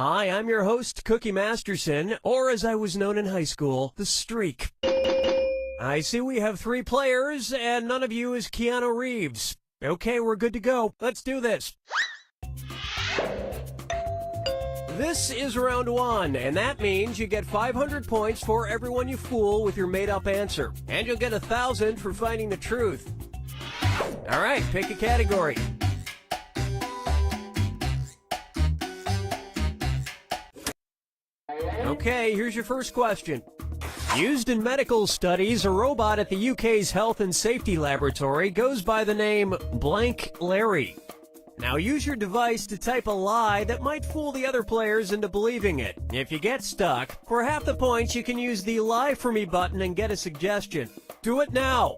Hi, I'm your host, Cookie Masterson, or as I was known in high school, The Streak. I see we have 3 players, and none of you is Keanu Reeves. Okay, we're good to go. Let's do this. This is round 1, and that means you get 500 points for everyone you fool with your made-up answer. And you'll get 1,000 for finding the truth. All right, pick a category. Okay, here's your first question. Used in medical studies, a robot at the UK's Health and Safety Laboratory goes by the name Blank Larry. Now use your device to type a lie that might fool the other players into believing it. If you get stuck, for half the points you can use the Lie For Me button and get a suggestion. Do it now!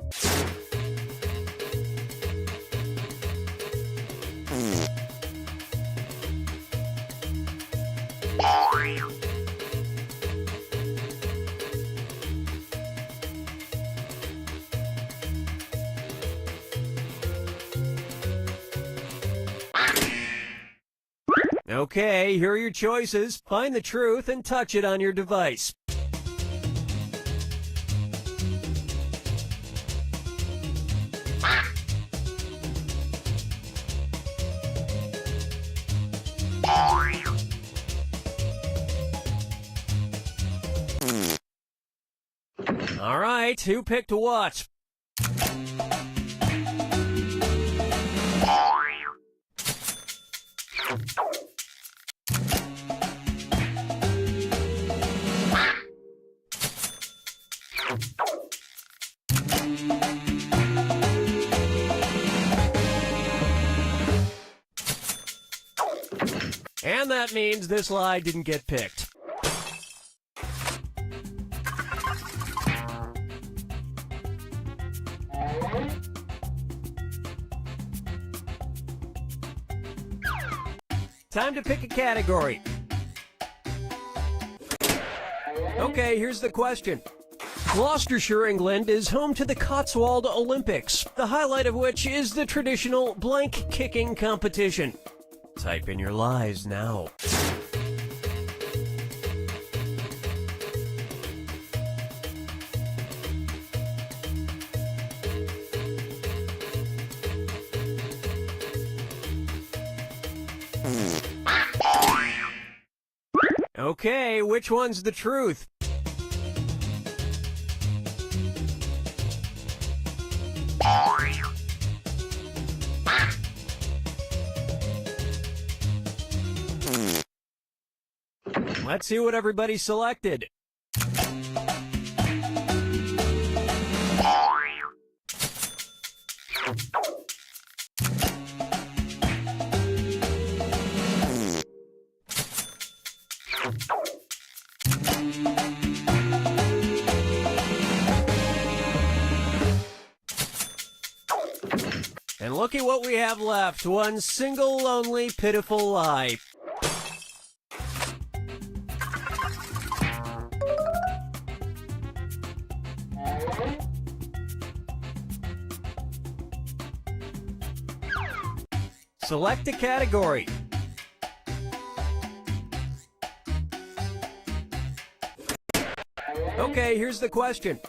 Okay, here are your choices. Find the truth and touch it on your device. All right, who picked what? And that means this lie didn't get picked. Time to pick a category. Okay, here's the question. Gloucestershire, England is home to the Cotswold Olympics, the highlight of which is the traditional blank kicking competition. Type in your lies now. Okay, which one's the truth? Let's see what everybody selected. And look at what we have left. One single, lonely, pitiful lie. Select a category. Okay, here's the question.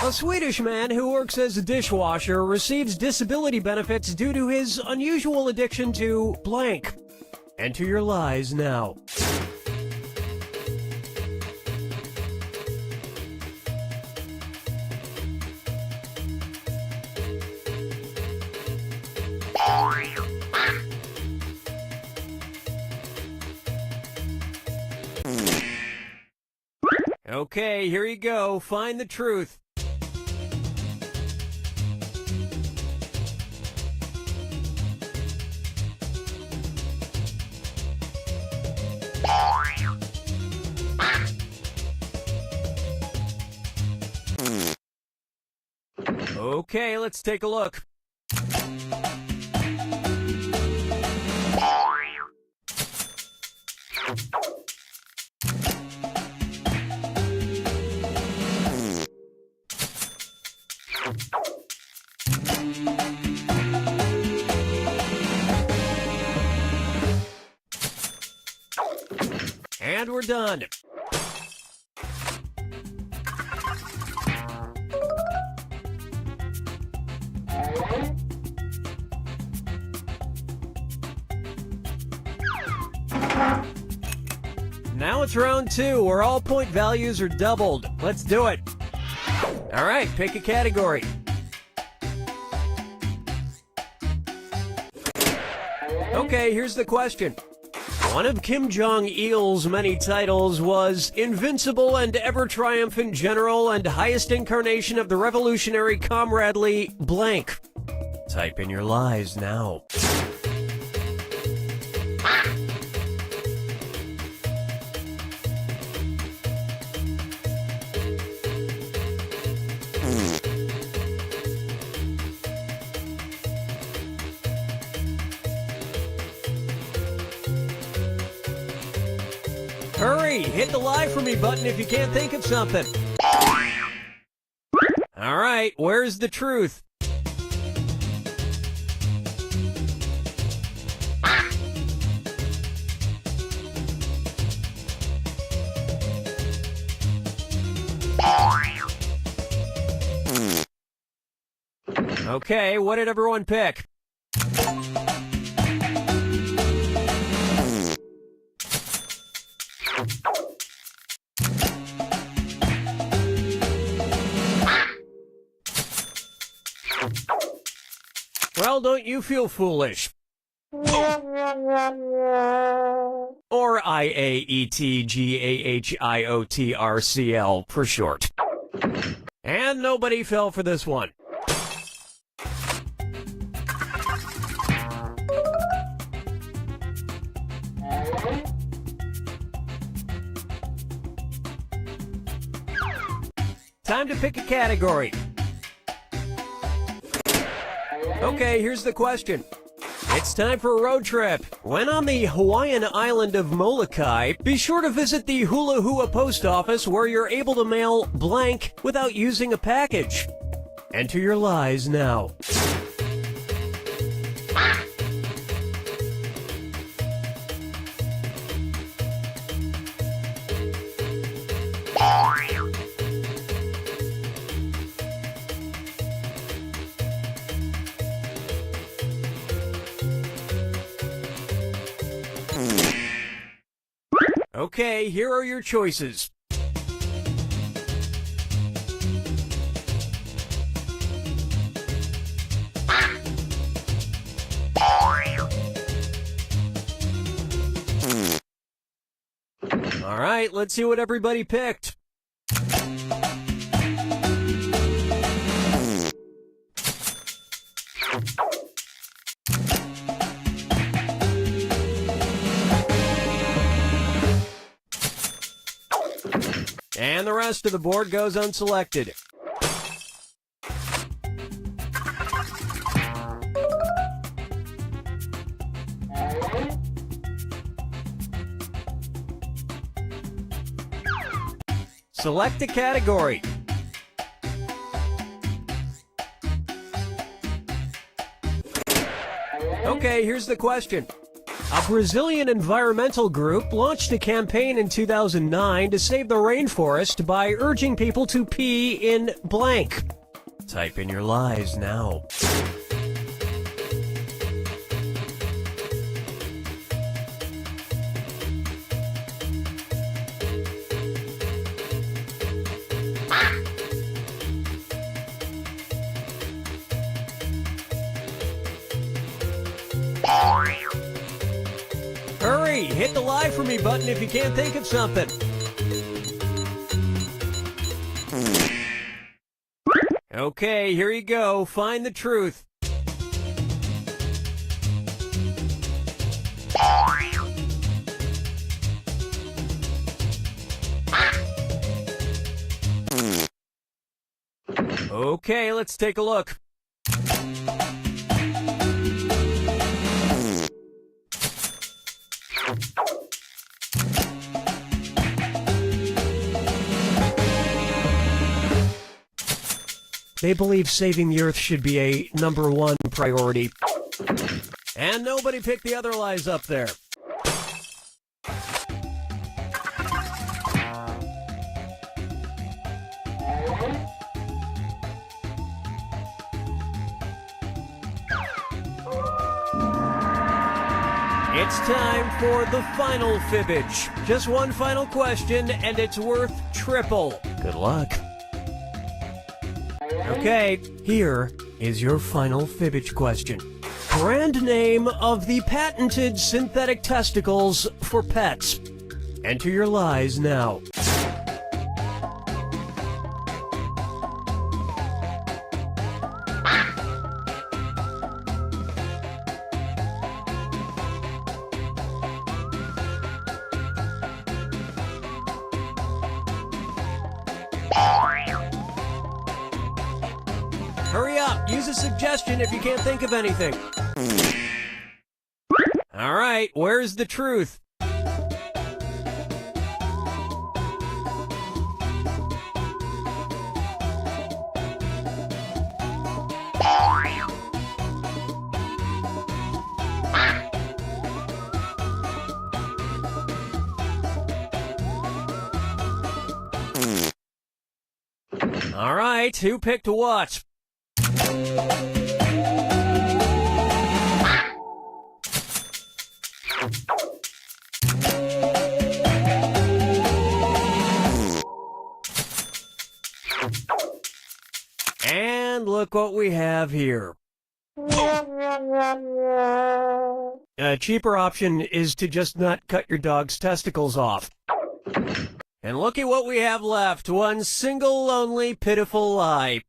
A Swedish man who works as a dishwasher receives disability benefits due to his unusual addiction to blank. Enter your lies now. Okay, here you go. Find the truth. Okay, let's take a look. And we're done. Now it's round 2, where all point values are doubled. Let's do it. All right, pick a category. Okay, here's the question. One of Kim Jong-il's many titles was Invincible and Ever-Triumphant General and Highest Incarnation of the Revolutionary Comradely blank. Type in your lies now. Hurry, hit the lie for me button if you can't think of something. All right, where's the truth? Okay, what did everyone pick? Well, don't you feel foolish. Or IAETGAHIOTRCL for short. And nobody fell for this one. Time to pick a category. Okay, here's the question. It's time for a road trip. When on the Hawaiian island of Molokai, be sure to visit the Hula Hua post office where you're able to mail blank without using a package. Enter your lies now. Okay, here are your choices. All right, let's see what everybody picked. And the rest of the board goes unselected. Select a category. Okay, here's the question. A Brazilian environmental group launched a campaign in 2009 to save the rainforest by urging people to pee in blank. Type in your lies now. Hurry, hit the lie for me button if you can't think of something. Okay, here you go. Find the truth. Okay, let's take a look. They believe saving the Earth should be a #1 priority. And nobody picked the other lies up there. It's time for the final fibbage. Just one final question, and it's worth triple. Good luck. Okay, here is your final fibbage question. Brand name of the patented synthetic testicles for pets. Enter your lies now. Hurry up, use a suggestion if you can't think of anything. All right, where's the truth? All right, who picked what? And look what we have here. A cheaper option is to just not cut your dog's testicles off. And look at what we have left. One single, lonely, pitiful lie.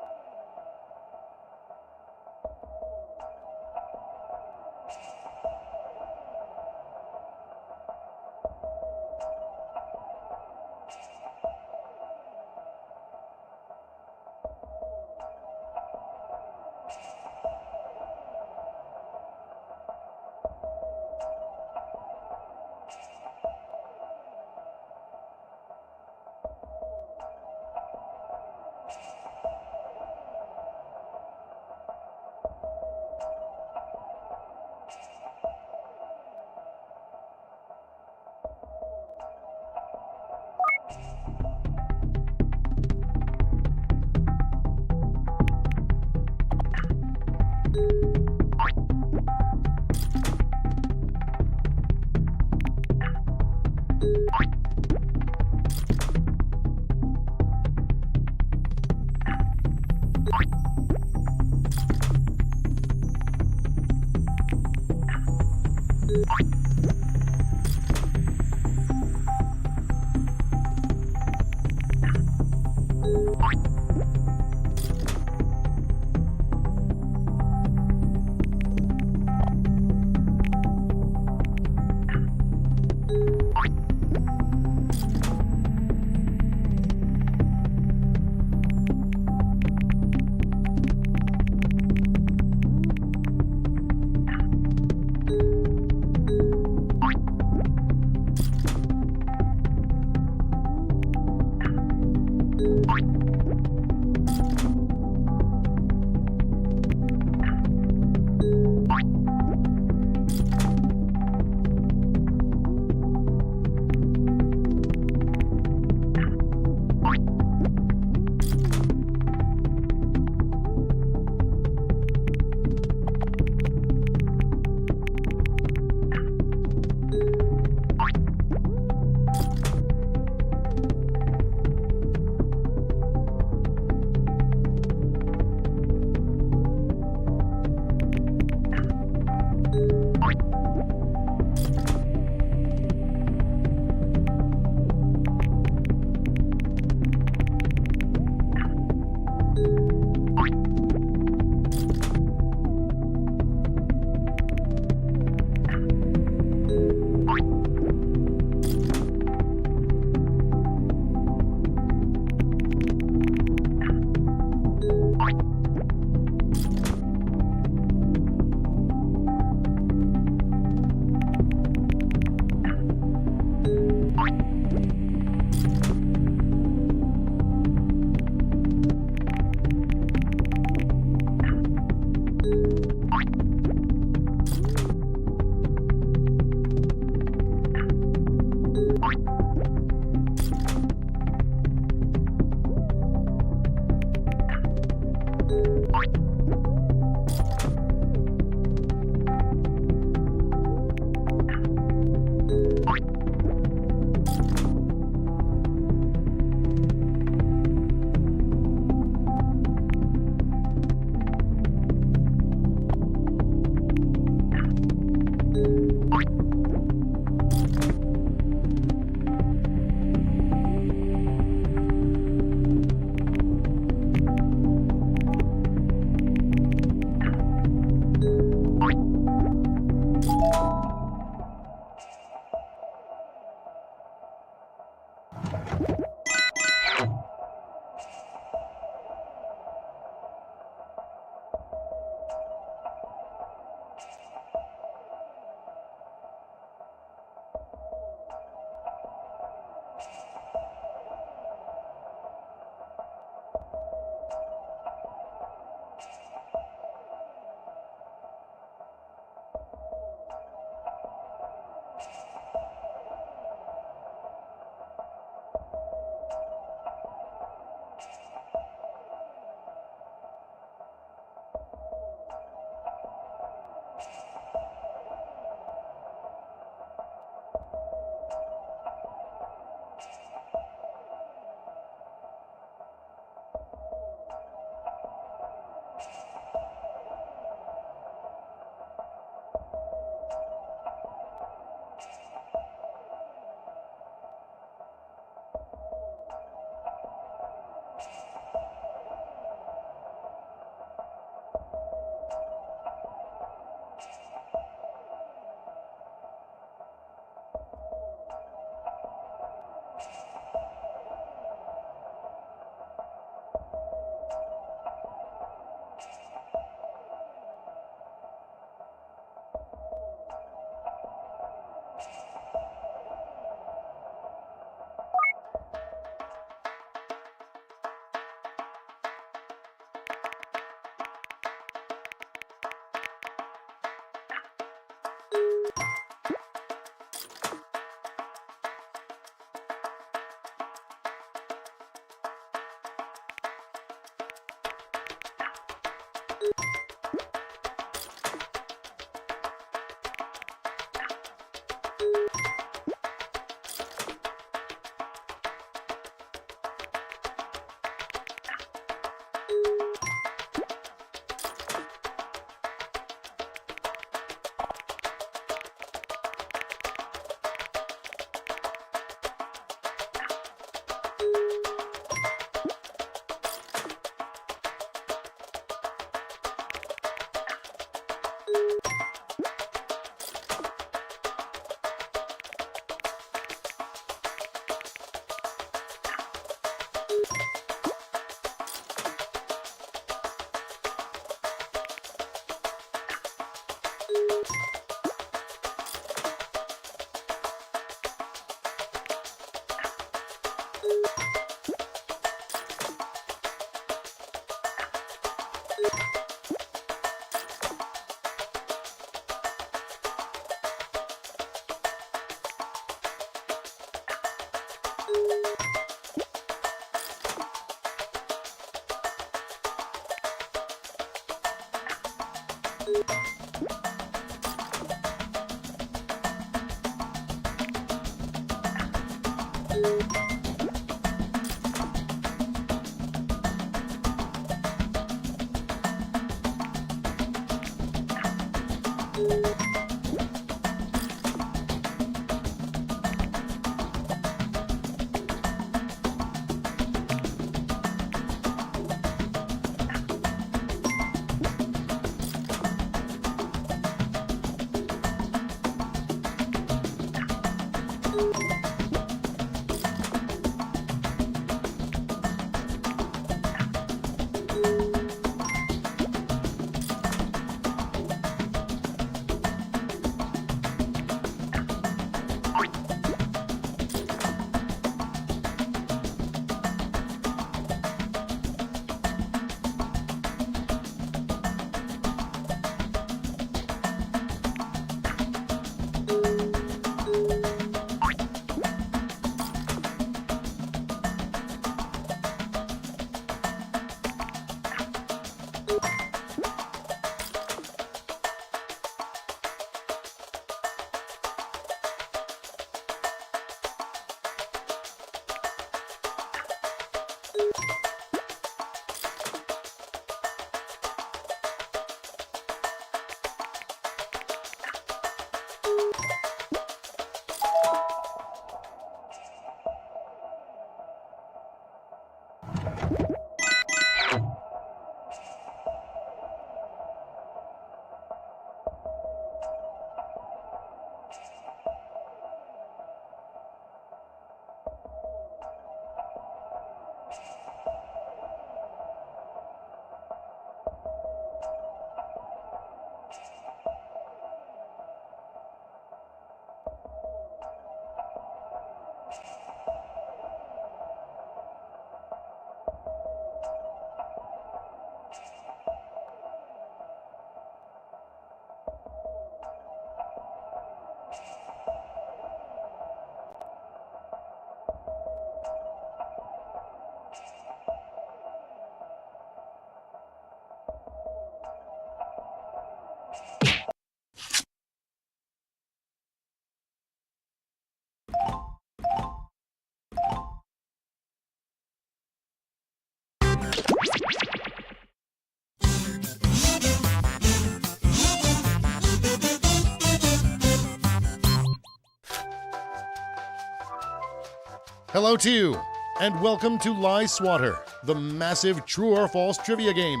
Hello to you, and welcome to Lie Swatter, the massive true or false trivia game.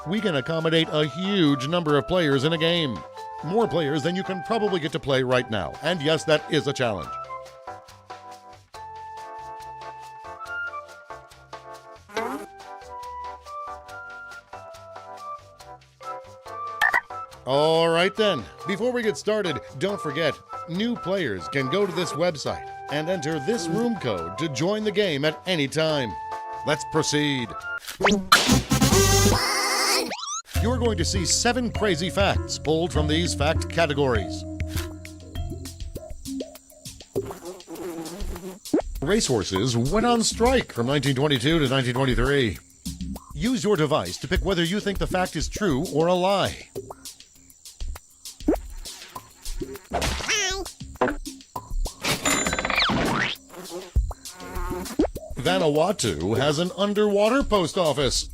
We can accommodate a huge number of players in a game. More players than you can probably get to play right now, and yes, that is a challenge. All right then, before we get started, don't forget, new players can go to this website and enter this room code to join the game at any time. Let's proceed. You're going to see 7 crazy facts pulled from these fact categories. Racehorses went on strike from 1922 to 1923. Use your device to pick whether you think the fact is true or a lie. Vanuatu has an underwater post office.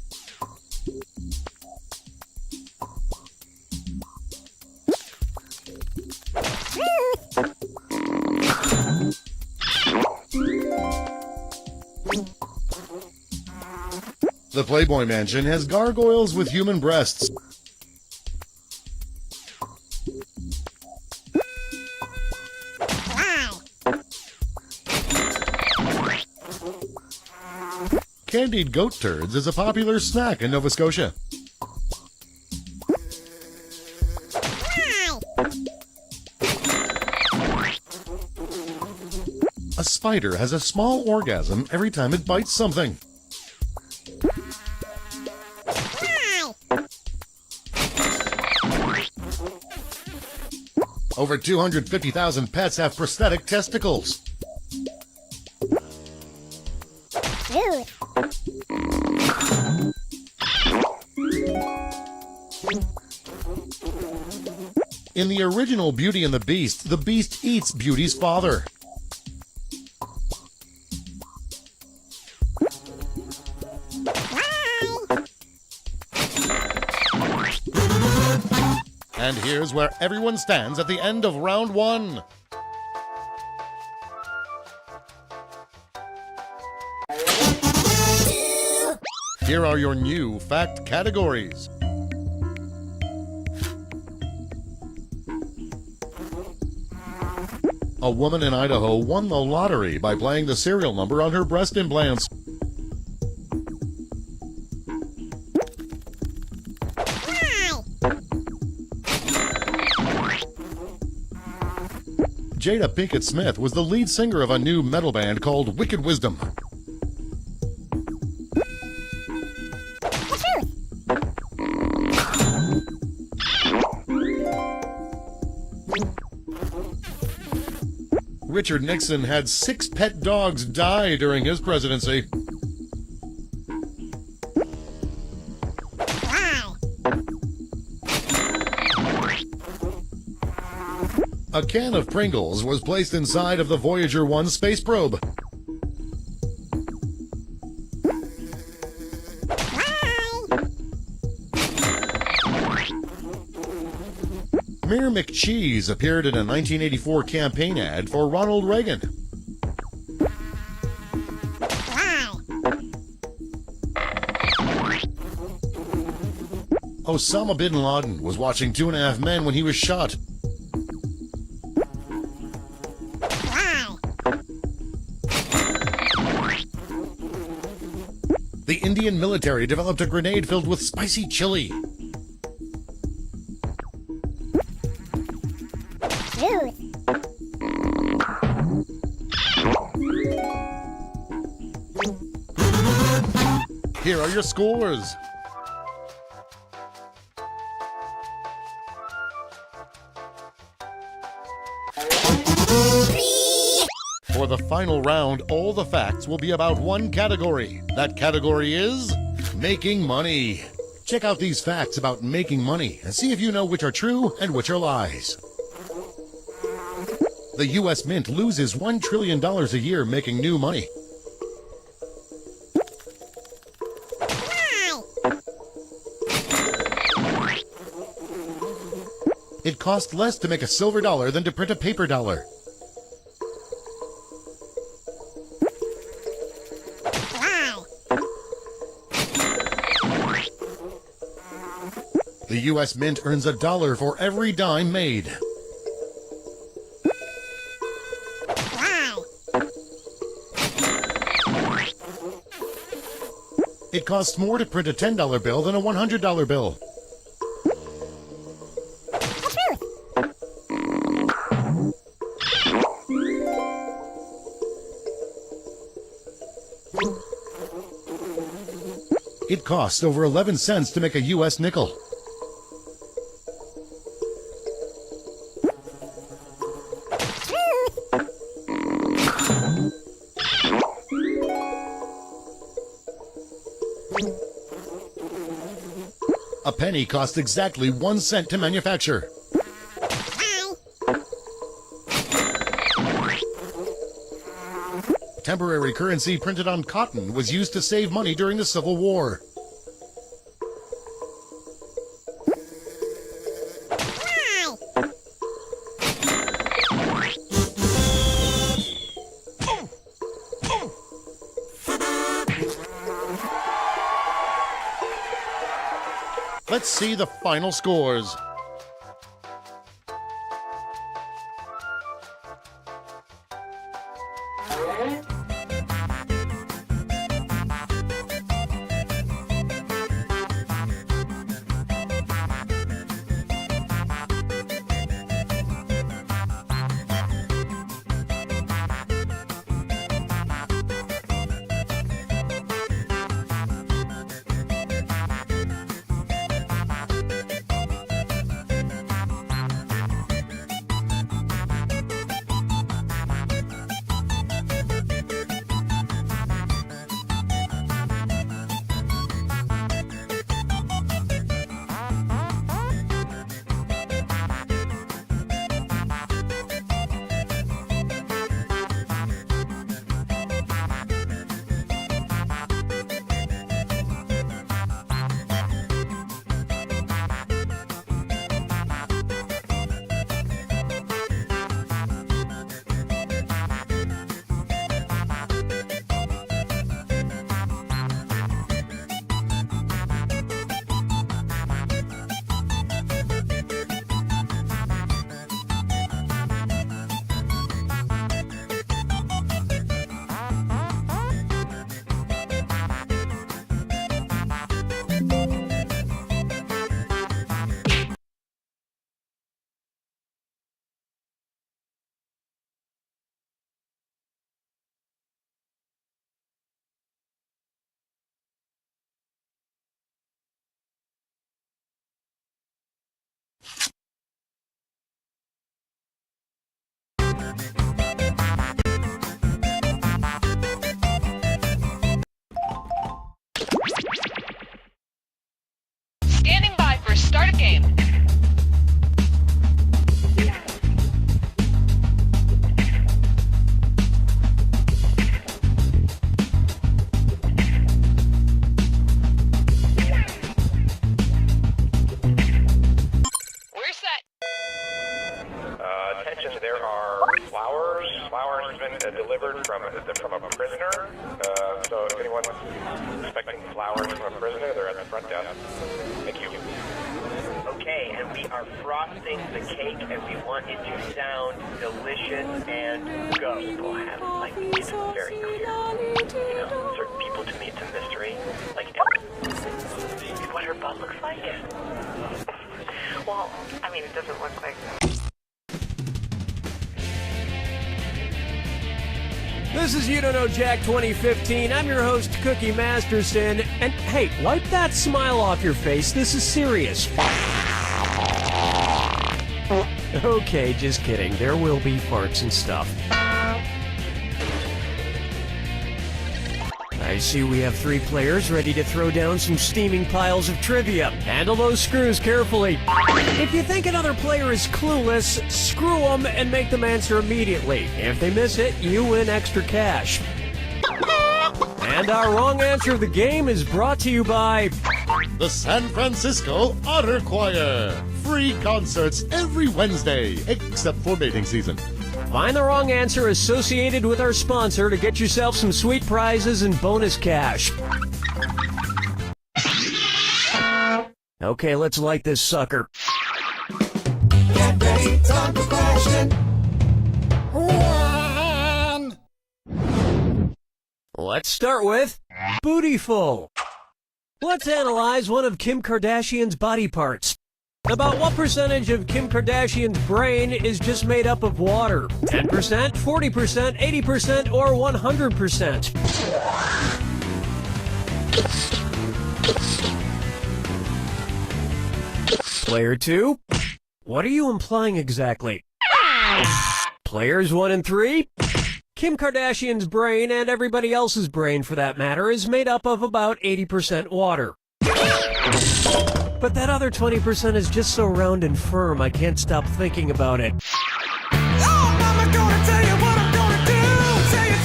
The Playboy Mansion has gargoyles with human breasts. Candied goat turds is a popular snack in Nova Scotia. A spider has a small orgasm every time it bites something. Over 250,000 pets have prosthetic testicles. In the original Beauty and the Beast eats Beauty's father. And here's where everyone stands at the end of round one. Here are your new fact categories. A woman in Idaho won the lottery by playing the serial number on her breast implants. Jada Pinkett Smith was the lead singer of a new metal band called Wicked Wisdom. Richard Nixon had 6 pet dogs die during his presidency. A can of Pringles was placed inside of the Voyager 1 space probe. Mayor McCheese appeared in a 1984 campaign ad for Ronald Reagan. Osama bin Laden was watching 2.5 Men when he was shot. The Indian military developed a grenade filled with spicy chili. Here are your scores. For the final round, all the facts will be about one category. That category is making money. Check out these facts about making money and see if you know which are true and which are lies. The U.S. Mint loses $1 trillion a year making new money. It costs less to make a silver dollar than to print a paper dollar. The U.S. Mint earns $1 for every dime made. It costs more to print a $10 bill than a $100 bill. It costs over 11 cents to make a U.S. nickel. penny costs exactly 1 cent to manufacture. Temporary currency printed on cotton was used to save money during the Civil War. Let's see the final scores. Standing by for start of game. We're set. Attention, there are flowers. Flowers have been delivered from a prisoner. So if anyone's expecting flowers from a prisoner, they're at the front desk. Thank you. Okay, and we are frosting the cake, and we want it to sound delicious and go. People have, like, it's very clear. You know, certain people, to me, it's a mystery. Like, what her butt looks like? Well, I mean, it doesn't look like... This is You Don't Know Jack 2015. I'm your host, Cookie Masterson. And hey, wipe that smile off your face. This is serious. Okay, just kidding. There will be farts and stuff. I see we have 3 players ready to throw down some steaming piles of trivia. Handle those screws carefully. If you think another player is clueless, screw them and make them answer immediately. If they miss it, you win extra cash. And our wrong answer of the game is brought to you by The San Francisco Otter Choir. Free concerts every Wednesday, except for mating season. Find the wrong answer associated with our sponsor to get yourself some sweet prizes and bonus cash. Okay, let's light this sucker. Get ready, time for question 1. Let's start with Bootyful. Let's analyze one of Kim Kardashian's body parts. About what percentage of Kim Kardashian's brain is just made up of water? 10%, 40%, 80%, or 100%? Player 2? What are you implying exactly? Players 1 and 3? Kim Kardashian's brain, and everybody else's brain for that matter, is made up of about 80% water. But that other 20% is just so round and firm, I can't stop thinking about it. Oh, mama gonna tell you what I'm gonna do. Say it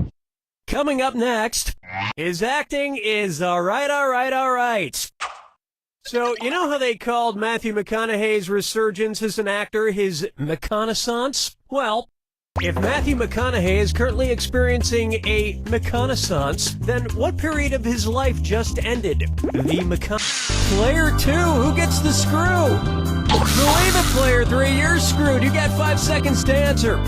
so. Coming up next, his acting is alright. So, you know how they called Matthew McConaughey's resurgence as an actor his McConaissance? Well, if Matthew McConaughey is currently experiencing a McConaissance, then what period of his life just ended? The Player 2, who gets the screw? Believe it, Player 3, you're screwed. You got 5 seconds to answer.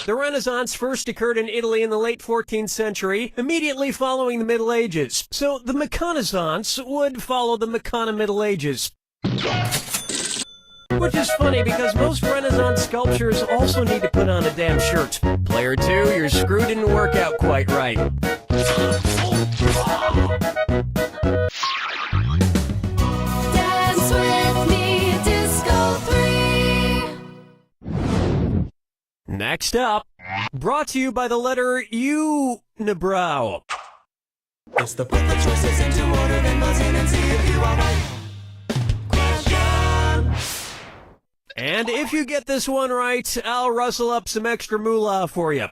The Renaissance first occurred in Italy in the late 14th century, immediately following the Middle Ages. So the McConaissance would follow the McCona Middle Ages. Which is funny because most Renaissance sculptures also need to put on a damn shirt. Player 2, your screw didn't work out quite right. Dance with me, Disco 3. Next up, brought to you by the letter U, Nebrow. It's the put the choices into order, then buzz in and see if you are right. Question. And if you get this one right, I'll rustle up some extra moolah for you.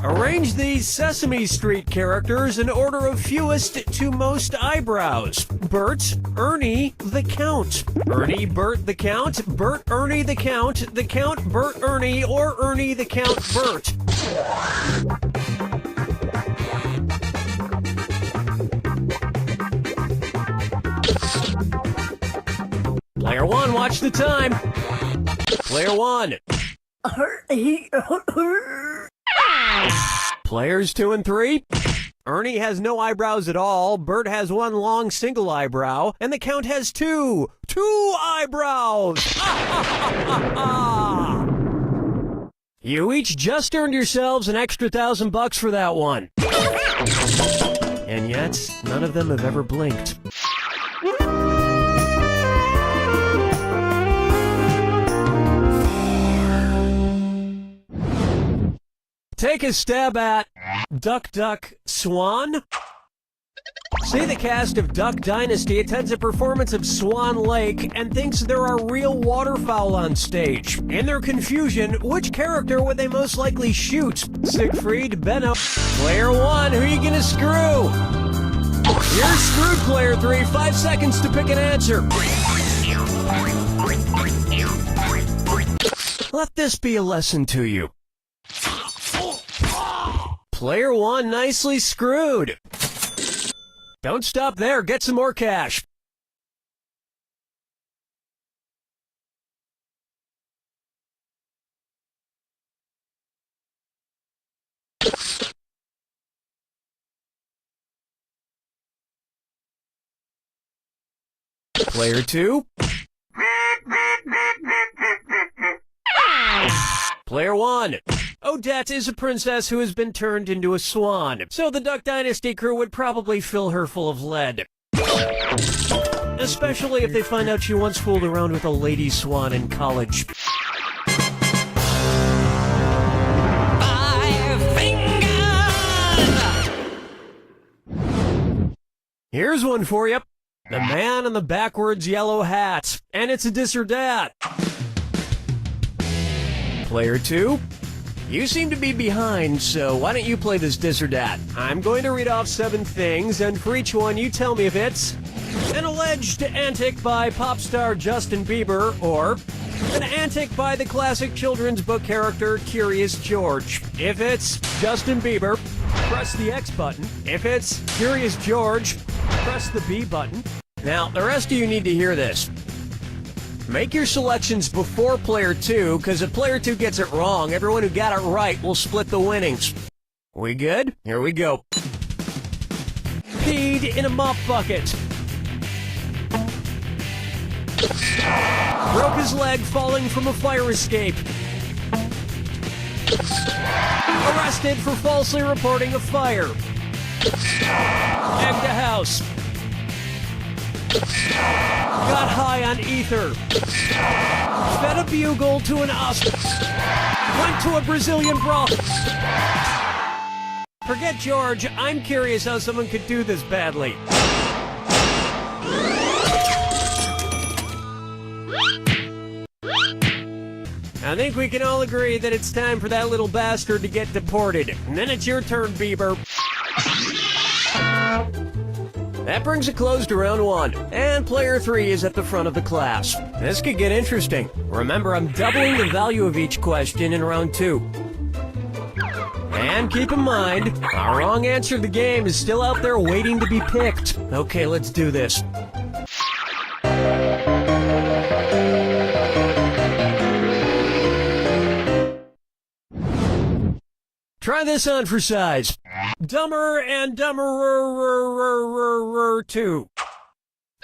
Arrange these Sesame Street characters in order of fewest to most eyebrows. Bert, Ernie, the Count. Ernie, Bert, the Count. Bert, Ernie, the Count. The Count, Bert, Ernie, or Ernie, the Count, Bert. Player 1, watch the time. Player 1. Players 2 and 3. Ernie has no eyebrows at all, Bert has one long single eyebrow, and the Count has two eyebrows! You each just earned yourselves an extra $1,000 for that one. And yet, none of them have ever blinked. Take a stab at Duck, Duck, Swan. Say the cast of Duck Dynasty attends a performance of Swan Lake and thinks there are real waterfowl on stage. In their confusion, which character would they most likely shoot? Siegfried, Benno. Player 1, who are you gonna screw? You're screwed, Player 3. 5 seconds to pick an answer. Let this be a lesson to you. Player 1 nicely screwed. Don't stop there, get some more cash. Player 2. Player 1. Odette is a princess who has been turned into a swan, so the Duck Dynasty crew would probably fill her full of lead. Especially if they find out she once fooled around with a lady swan in college. 5 fingers. Here's one for you. The man in the backwards yellow hat. And it's a dis or dat. Player 2. You seem to be behind, so why don't you play this dis or dat? I'm going to read off 7 things, and for each one you tell me if it's an alleged antic by pop star Justin Bieber, or an antic by the classic children's book character Curious George. If it's Justin Bieber, press the X button. If it's Curious George, press the B button. Now, the rest of you need to hear this. Make your selections before Player 2, because if Player 2 gets it wrong, everyone who got it right will split the winnings. We good? Here we go. Peed in a mop bucket. Broke his leg falling from a fire escape. Arrested for falsely reporting a fire. Egged a house. Got high on ether. Fed a bugle to an ostrich. Went to a Brazilian brothel. Forget George, I'm curious how someone could do this badly. I think we can all agree that it's time for that little bastard to get deported. And then it's your turn, Bieber. That brings a close to round 1, and player 3 is at the front of the class. This could get interesting. Remember, I'm doubling the value of each question in round 2. And keep in mind, our wrong answer to the game is still out there waiting to be picked. Okay, let's do this. Try this on for size. Dumber and Dumberer 2.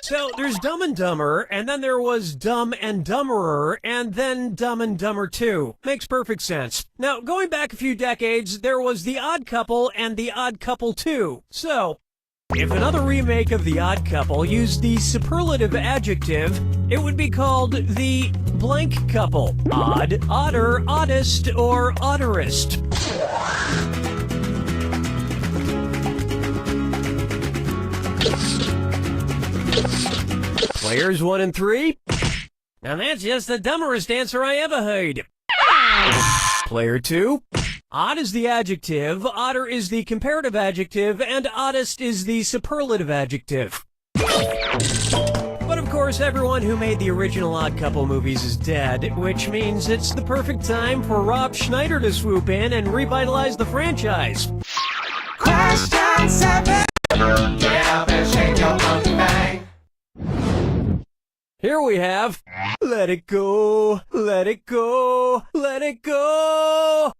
So there's Dumb and Dumber, and then there was Dumb and Dumberer, and then Dumb and Dumber 2. Makes perfect sense. Now, going back a few decades, there was The Odd Couple and The Odd Couple 2. So, if another remake of The Odd Couple used the superlative adjective, it would be called The Blank Couple. Odd, odder, oddest, or odderest. Players 1 and 3. Now that's just the dumberest answer I ever heard. Player 2. Odd is the adjective, odder is the comparative adjective, and oddest is the superlative adjective. But of course, everyone who made the original Odd Couple movies is dead, which means it's the perfect time for Rob Schneider to swoop in and revitalize the franchise. Question 7. Get up and shake your monkey bang. Here we have Let It Go, Let It Go, Let It Go.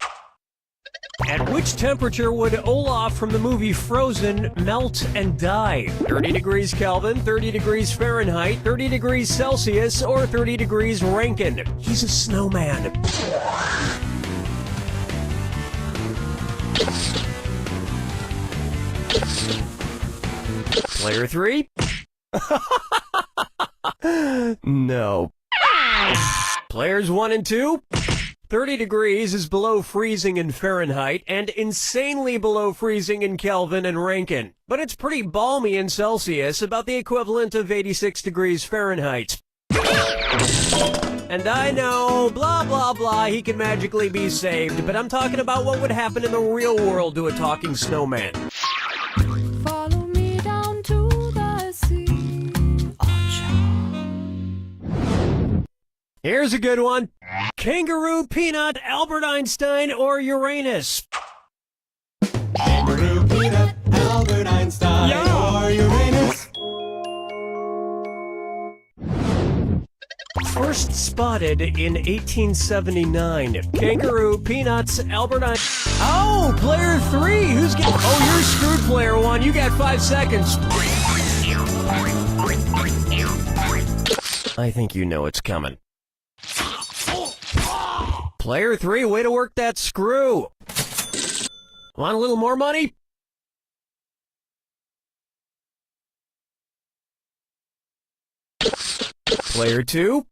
At which temperature would Olaf from the movie Frozen melt and die? 30 degrees Kelvin, 30 degrees Fahrenheit, 30 degrees Celsius, or 30 degrees Rankine? He's a snowman. Player 3? No. Players 1 and 2? 30 degrees is below freezing in Fahrenheit and insanely below freezing in Kelvin and Rankine. But it's pretty balmy in Celsius, about the equivalent of 86 degrees Fahrenheit. And I know, blah blah blah, he can magically be saved, but I'm talking about what would happen in the real world to a talking snowman. Follow me down to the sea. Here's a good one. Kangaroo, Peanut, Albert Einstein, or Uranus? Kangaroo, Peanut, Albert Einstein, or Uranus. First spotted in 1879. Kangaroo, Peanuts, Albert Einstein. Oh, player 3. Who's getting... Oh, you're screwed, player 1. You got 5 seconds. I think you know it's coming. Player 3, way to work that screw. Want a little more money? Player 2.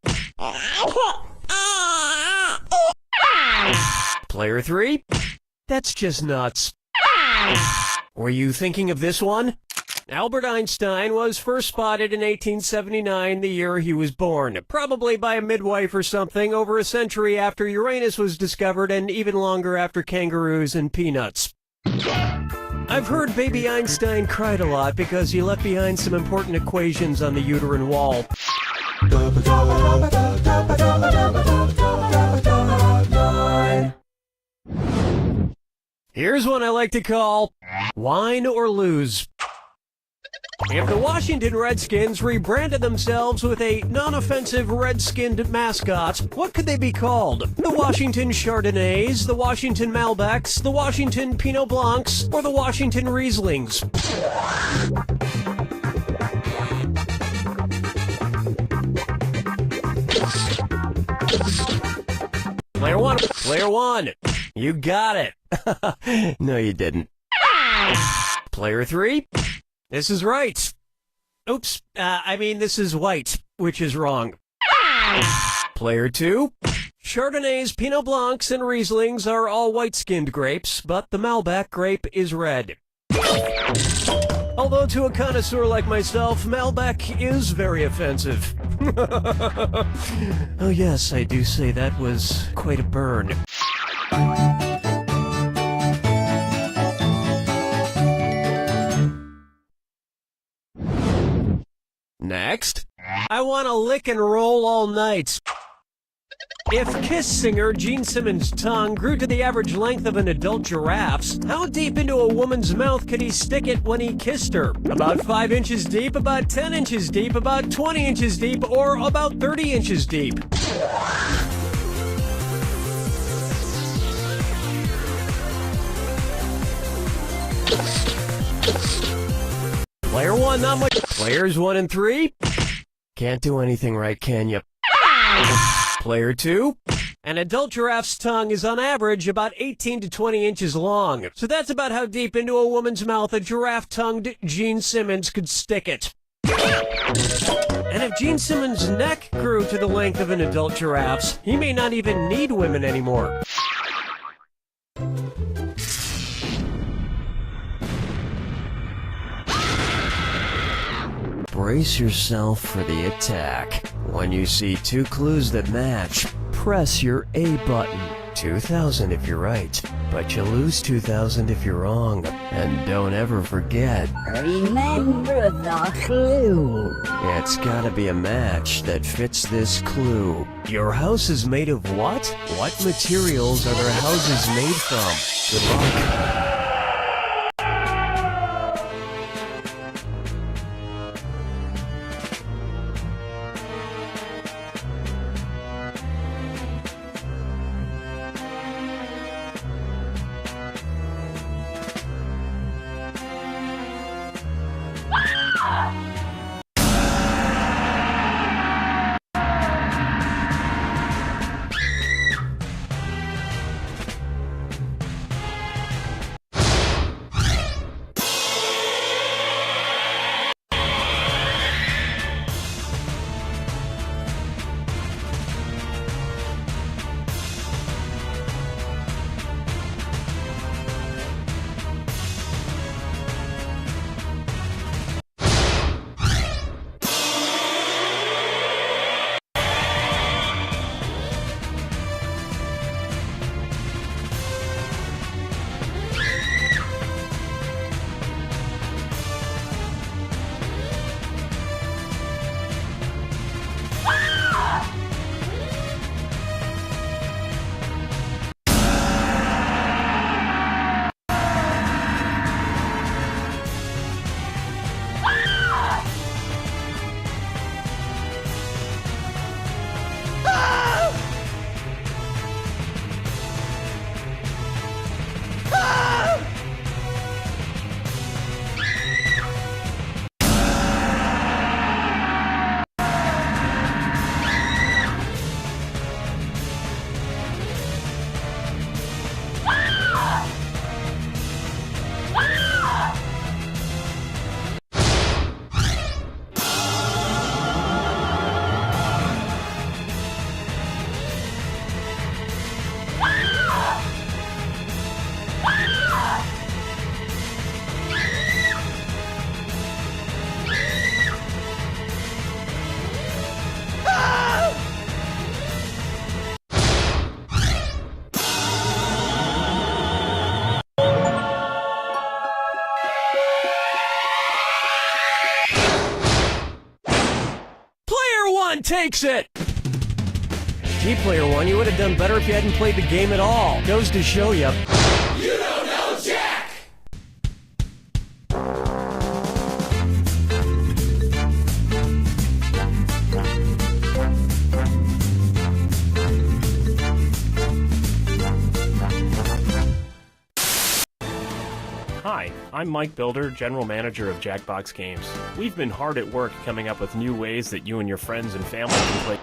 Player 3. That's just nuts. Were you thinking of this one? Albert Einstein was first spotted in 1879, the year he was born, probably by a midwife or something, over a century after Uranus was discovered and even longer after kangaroos and peanuts. I've heard baby Einstein cried a lot because he left behind some important equations on the uterine wall. Here's one I like to call Wine or Lose. If the Washington Redskins rebranded themselves with a non-offensive red-skinned mascot, what could they be called? The Washington Chardonnays, the Washington Malbecs, the Washington Pinot Blancs, or the Washington Rieslings? Player one, you got it. No, you didn't. Player 3, this is right. Oops, this is white, which is wrong. Player 2, Chardonnays, Pinot Blancs, and Rieslings are all white-skinned grapes, but the Malbec grape is red. Although to a connoisseur like myself, Malbec is very offensive. Oh yes, I do say that was quite a burn. Next, I want to lick and roll all night. If Kiss singer Gene Simmons' tongue grew to the average length of an adult giraffe's, how deep into a woman's mouth could he stick it when he kissed her? About 5 inches deep, about 10 inches deep, about 20 inches deep, or about 30 inches deep? Player 1, not much. Players 1 and 3? Can't do anything right, can you? Player 2? An adult giraffe's tongue is on average about 18 to 20 inches long. So that's about how deep into a woman's mouth a giraffe-tongued Gene Simmons could stick it. And if Gene Simmons' neck grew to the length of an adult giraffe's, he may not even need women anymore. Brace yourself for the attack. When you see 2 clues that match, press your A button. 2,000 if you're right, but you lose 2,000 if you're wrong. And don't ever forget, Remember the clue. it's gotta be a match that fits this clue. Your house is made of what? What materials are their houses made from? Good luck. Takes it! Gee, Player 1, you would have done better if you hadn't played the game at all. Goes to show you. You don't know Jack! Hi, I'm Mike Builder, General Manager of Jackbox Games. We've been hard at work coming up with new ways that you and your friends and family can play